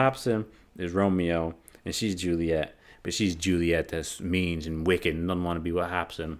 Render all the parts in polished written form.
Hopsin is Romeo and she's Juliet. But she's Juliet that's mean and wicked and doesn't want to be with Hopsin.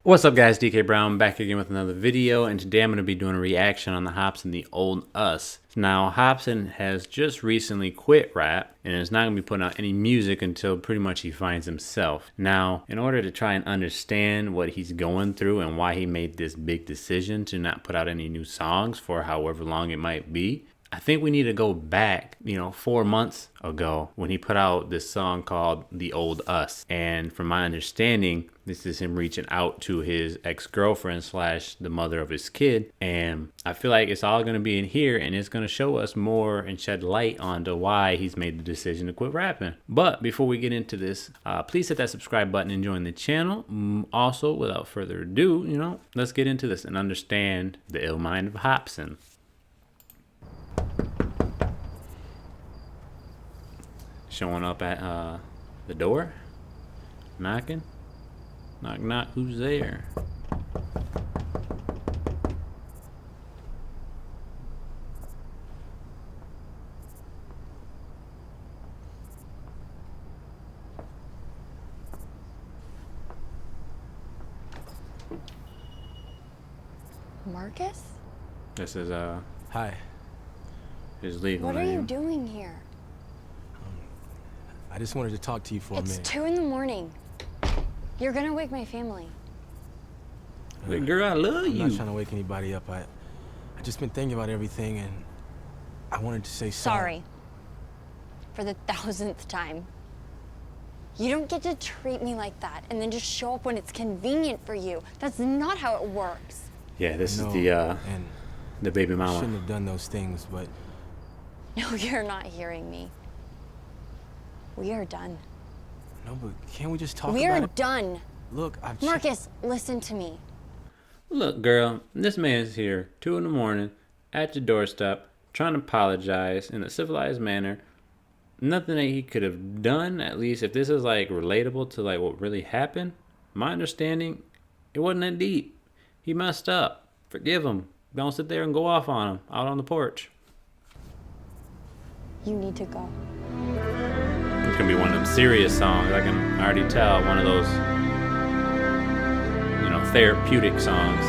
What's up guys, DK Brown back again with another video, and today I'm going to be doing a reaction on the Hopsin The Old Us. Now Hopsin has just recently quit rap and is not going to be putting out any music until pretty much he finds himself. Now in order to try and understand what he's going through and why he made this big decision to not put out any new songs for however long it might be, I think we need to go back, 4 months ago when he put out this song called The Old Us. And from my understanding, this is him reaching out to his ex-girlfriend / the mother of his kid. And I feel like it's all going to be in here and it's going to show us more and shed light onto why he's made the decision to quit rapping. But before we get into this, please hit that subscribe button and join the channel. Also, without further ado, let's get into this and understand the ill mind of Hopsin. Showing up at the door, knocking, knock knock, who's there? Marcus? This is Hi. his legal What name. are you doing here? I just wanted to talk to you for a minute. It's 2 in the morning. You're gonna wake my family. Like, girl, I love I'm you. not trying to wake anybody up. I just been thinking about everything, and I wanted to say sorry. For the 1000th time. You don't get to treat me like that and then just show up when it's convenient for you. That's not how it works. Yeah, this is No, and the baby I mama. shouldn't have done those things, but No, you're not hearing me. We are done. no, but can't we just talk We about are it? done. Look, I've Marcus, listen to me. Look, girl, this man's here 2 in the morning at your doorstep trying to apologize in a civilized manner. Nothing that he could have done, at least if this is like relatable to like what really happened. My understanding, it wasn't that deep. He messed up. Forgive him. Don't sit there and go off on him out on the porch. You need to go. It's gonna be one of them serious songs. I can already tell. One of those, therapeutic songs.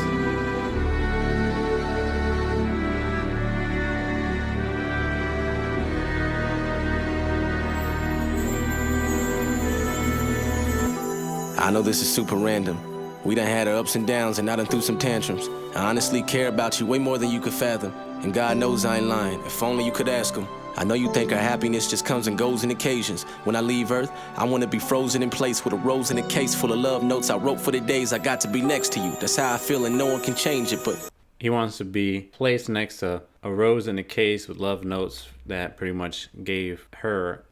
I know this is super random. We done had our ups and downs and I done threw some tantrums. I honestly care about you way more than you could fathom. And God knows I ain't lying, if only you could ask him. I know you think our happiness just comes and goes in occasions. When I leave Earth, I wanna be frozen in place with a rose in a case full of love notes I wrote for the days I got to be next to you. That's how I feel and no one can change it, but He wants to be placed next to a rose in a case with love notes that pretty much gave her,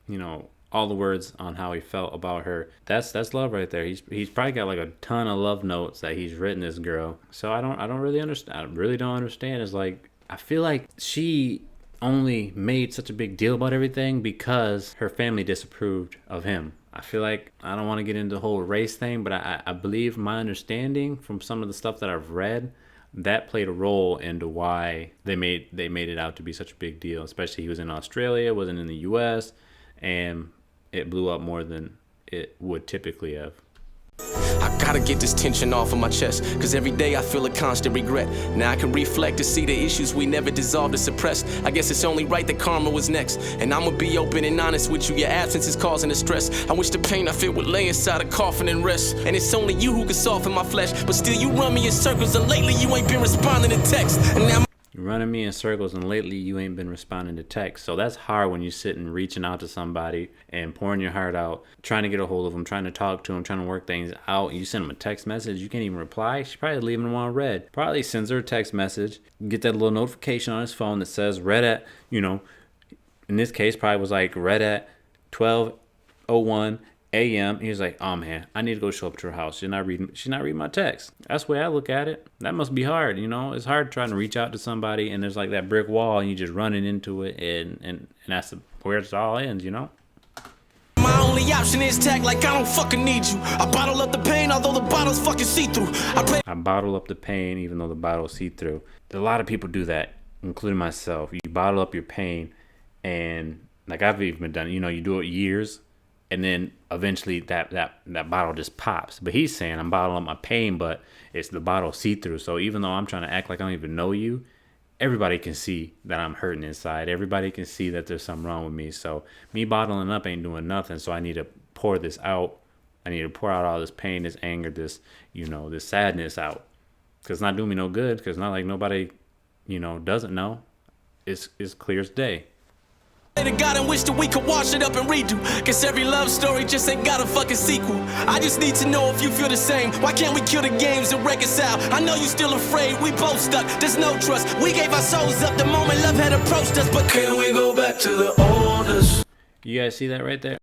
all the words on how he felt about her. That's love right there. He's probably got like a ton of love notes that he's written this girl. So I don't really understand. I really don't understand. It's like, I feel like she only made such a big deal about everything because her family disapproved of him. I feel like, I don't want to get into the whole race thing, but I believe my understanding from some of the stuff that I've read, that played a role into why they made it out to be such a big deal. Especially he was in Australia, wasn't in the US, and it blew up more than it would typically have. I gotta get this tension off of my chest, cause every day I feel a constant regret. Now I can reflect to see the issues we never dissolved or suppressed. I guess it's only right that karma was next. And I'ma be open and honest with you, your absence is causing the stress. I wish the pain I feel would lay inside a coffin and rest. And it's only you who can soften my flesh, but still you run me in circles, and lately you ain't been responding to text. And now You're running me in circles, and lately you ain't been responding to text. So that's hard when you're sitting reaching out to somebody and pouring your heart out, trying to get a hold of them, trying to talk to them, trying to work things out. You send them a text message, you can't even reply. She's probably leaving them on read. Probably sends her a text message, get that little notification on his phone that says read at, in this case probably was like read at 12:01 a.m. He was like, oh man, I need to go show up to her house. She's not reading my text. That's the way I look at it. That must be hard, It's hard trying to reach out to somebody and there's like that brick wall and you just running into it, and that's where it all ends, my only option is tag like I don't fucking need you. I bottle up the pain although the bottle's fucking see-through. I bottle up the pain even though the bottle's see-through. A lot of people do that. including myself, you bottle up your pain, and like I've even done, you do it years, and then eventually that bottle just pops. But he's saying I'm bottling up my pain, but it's the bottle see-through. So even though I'm trying to act like I don't even know you, everybody can see that I'm hurting inside. Everybody can see that there's something wrong with me. So me bottling up ain't doing nothing. So I need to pour this out. I need to pour out all this pain, this anger, this, this sadness out. Because it's not doing me no good. Because not like nobody, doesn't know. It's clear as day. To God and wish that we could wash it up and redo. Cause every love story just ain't got a fucking sequel. I just need to know if you feel the same. Why can't we kill the games and reconcile? I know you still afraid, we both stuck, there's no trust. We gave our souls up the moment love had approached us. But can we go back to the oldest? You guys see that right there?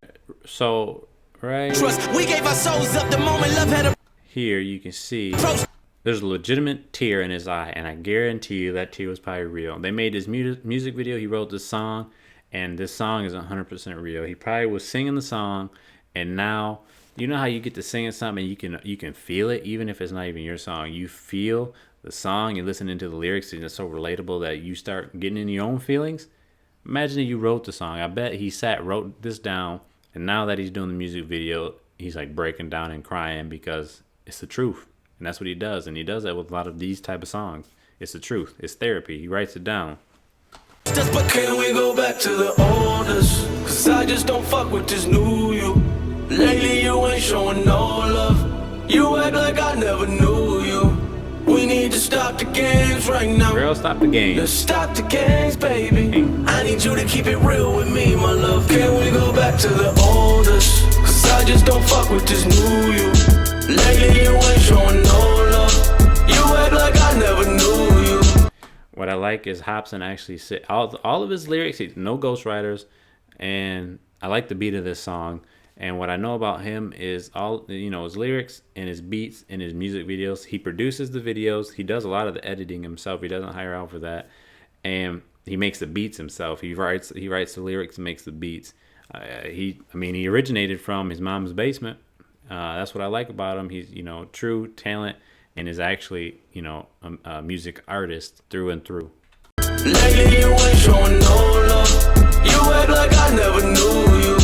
So, right trust. We gave our souls up the moment love had here, you can see there's a legitimate tear in his eye. And I guarantee you that tear was probably real. They made this music video, he wrote this song. And this song is 100% real. He probably was singing the song, and now you know how you get to singing something and you can feel it, even if it's not even your song. You feel the song, you're listening to the lyrics, and it's so relatable that you start getting in your own feelings. Imagine if you wrote the song. I bet he wrote this down, and now that he's doing the music video, he's like breaking down and crying because it's the truth, and that's what he does. And he does that with a lot of these type of songs. It's the truth. It's therapy. He writes it down. But can we go back to the oldest? Cause I just don't fuck with this new you. Lately you ain't showing no love. You act like I never knew you. We need to stop the games right now. Girl, stop the games. Let's stop the games, baby. I need you to keep it real with me, my love. Can we go back to the oldest? Cause I just don't fuck with this new you. Lately you ain't showing no love. You act like I never knew you. What I like is Hopsin actually all of his lyrics, no ghostwriters, and I like the beat of this song. And what I know about him is his lyrics and his beats and his music videos. He produces the videos. He does a lot of the editing himself. He doesn't hire out for that, and he makes the beats himself. He writes the lyrics and makes the beats. He originated from his mom's basement. That's what I like about him. He's true talent. And is actually, a music artist through and through. Lately you ain't showing no love. You act like I never knew you.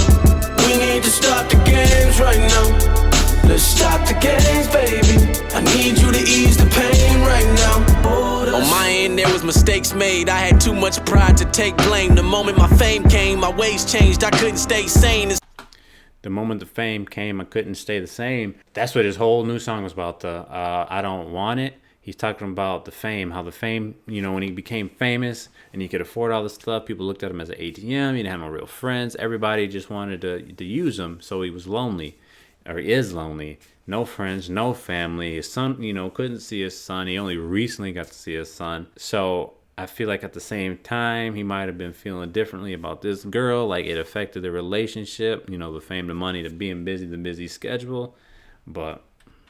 We need to stop the games right now. Let's stop the games, baby. I need you to ease the pain right now. On my end, there was mistakes made. I had too much pride to take blame. The moment my fame came, my ways changed. I couldn't stay sane. The moment the fame came, I couldn't stay the same. That's what his whole new song was about. The I Don't Want It. He's talking about the fame, how the fame, when he became famous and he could afford all this stuff, people looked at him as an ATM. He didn't have no real friends. Everybody just wanted to use him. So he was lonely, or he is lonely. No friends, no family. His son, couldn't see his son. He only recently got to see his son. So I feel like at the same time, he might have been feeling differently about this girl. Like it affected the relationship, the fame, the money, the being busy, the busy schedule. But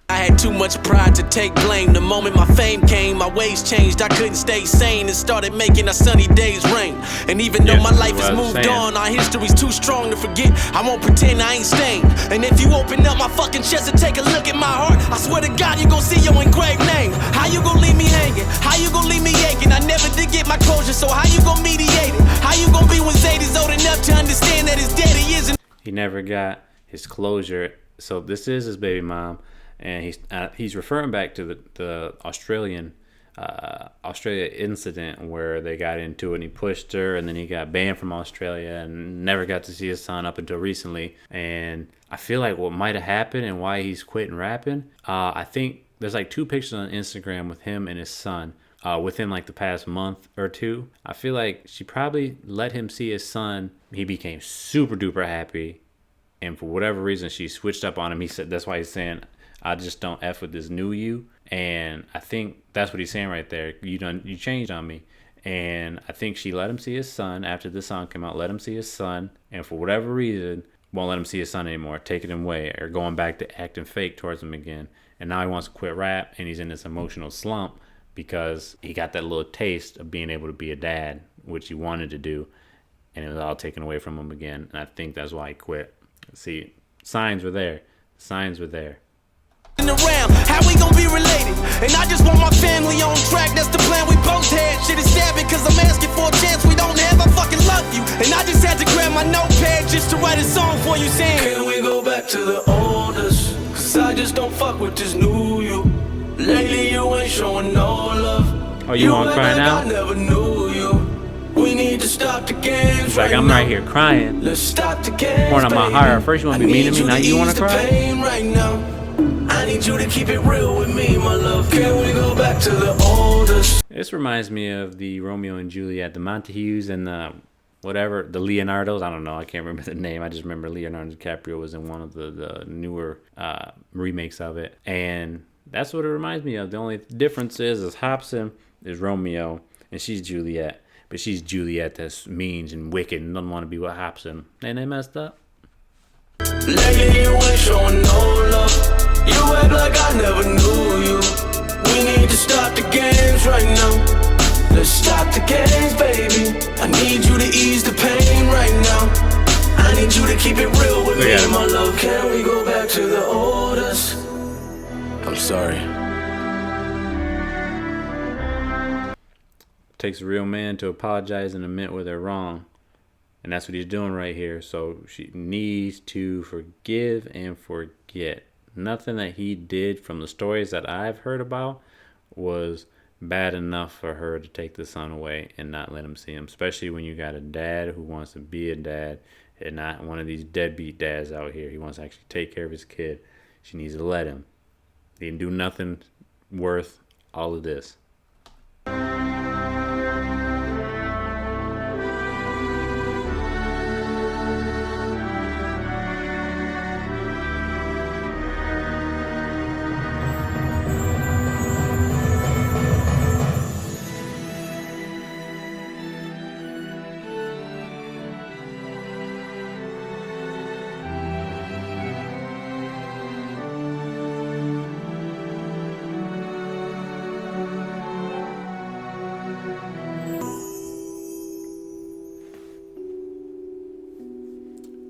I had too much pride to take blame. The moment my fame came, my ways changed. I couldn't stay sane and started making our sunny days rain. And even though my life has moved on, our history's too strong to forget. I won't pretend I ain't stained. And if you open up my fucking chest and take a look at my heart, I swear to God you gon' see your engraved name. How you gon' leave me hanging? How you gon' leave me aching? I never did get my closure, so how you gon' mediate it? How you gon' be when Zadie's old enough to understand that his daddy isn't? He never got his closure. So this is his baby mom. And he's referring back to the Australia incident where they got into it and he pushed her, and then he got banned from Australia and never got to see his son up until recently. And I feel like what might have happened and why he's quitting rapping, I think there's like 2 pictures on Instagram with him and his son within like the past month or 2. I feel like she probably let him see his son. He became super duper happy, and for whatever reason she switched up on him. He said that's why he's saying, I just don't F with this new you. And I think that's what he's saying right there. You changed on me. And I think she let him see his son after the song came out, let him see his son. And for whatever reason, won't let him see his son anymore, taking him away or going back to acting fake towards him again. And now he wants to quit rap, and he's in this emotional slump because he got that little taste of being able to be a dad, which he wanted to do. And it was all taken away from him again. And I think that's why he quit. See, signs were there. Signs were there. Around, how we gon' be related? And I just want my family on track, that's the plan we both had. Shit is stabbing cause I'm my notepad just to write a song for you saying, can we go back to the oldest? Cause I just don't fuck with this new you. Lately you ain't showing no love. Oh, you wanna cry now? I never knew you. We need to stop the games. It's like I'm right here crying. Let's stop the games. Pouring on my heart. First you want to be mean to me, now you want to cry? Right now. I need you to keep it real with me, my love. Can we go back to the oldest? This reminds me of the Romeo and Juliet, the Montagues and the whatever, the Leonardos. I don't know. I can't remember the name. I just remember Leonardo DiCaprio was in one of the newer remakes of it. And that's what it reminds me of. The only difference is Hopsin is Romeo and she's Juliet. But she's Juliet that's mean and wicked and doesn't want to be with Hopsin. Ain't they messed up? Lately you ain't showing no love. You act like I never knew you. We need to stop the games right now. Let's stop the games, baby. I need you to ease the pain right now. I need you to keep it real with me, my love. Can we go back to the oldest? I'm sorry. Takes a real man to apologize and admit where they're wrong. And that's what he's doing right here. So she needs to forgive and forget. Nothing that he did from the stories that I've heard about was bad enough for her to take the son away and not let him see him. Especially when you got a dad who wants to be a dad and not one of these deadbeat dads out here. He wants to actually take care of his kid. She needs to let him. He didn't do nothing worth all of this.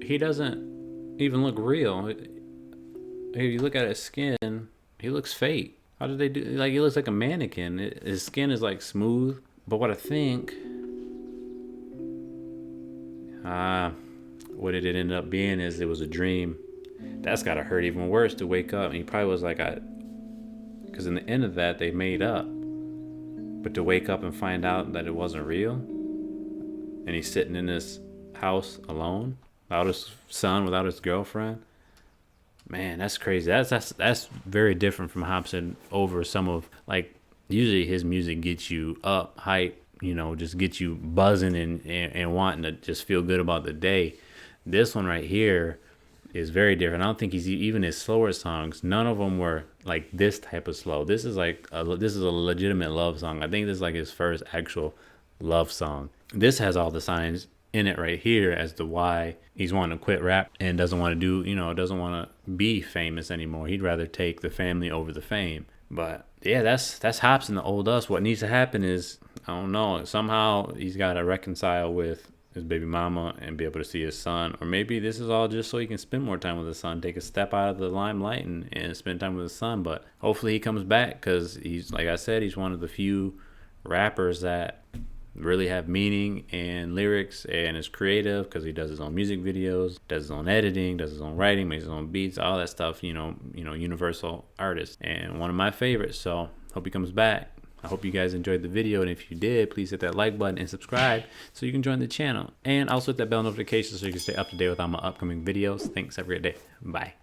He doesn't even look real. If you look at his skin, he looks fake. How did they do? Like, he looks like a mannequin. His skin is like smooth. But what I think, what it ended up being is it was a dream. That's gotta hurt even worse to wake up. And he probably was like, because in the end of that they made up. But to wake up and find out that it wasn't real, and he's sitting in this house alone, without his son, without his girlfriend. Man, that's crazy. That's very different from Hopsin over some of, like, usually his music gets you up, hype, you know, just gets you buzzing and wanting to just feel good about the day. This one right here is very different. I don't think he's even his slower songs. None of them were like this type of slow. This is like this is a legitimate love song. I think this is like his first actual love song. This has all the signs in it right here as to why he's wanting to quit rap and doesn't want to do, you know, doesn't want to be famous anymore. He'd rather take the family over the fame. But yeah, that's Hopsin, the old us. What needs to happen is, I don't know, somehow he's got to reconcile with his baby mama and be able to see his son. Or maybe this is all just so he can spend more time with his son, take a step out of the limelight and spend time with his son. But hopefully he comes back, because he's, like I said, he's one of the few rappers that really have meaning and lyrics and is creative, because he does his own music videos, does his own editing, does his own writing, makes his own beats, all that stuff, you know, universal artist and one of my favorites. So hope he comes back. I hope you guys enjoyed the video, and if you did, please hit that like button and subscribe so you can join the channel, and also hit that bell notification so you can stay up to date with all my upcoming videos. Thanks, have a great day. Bye.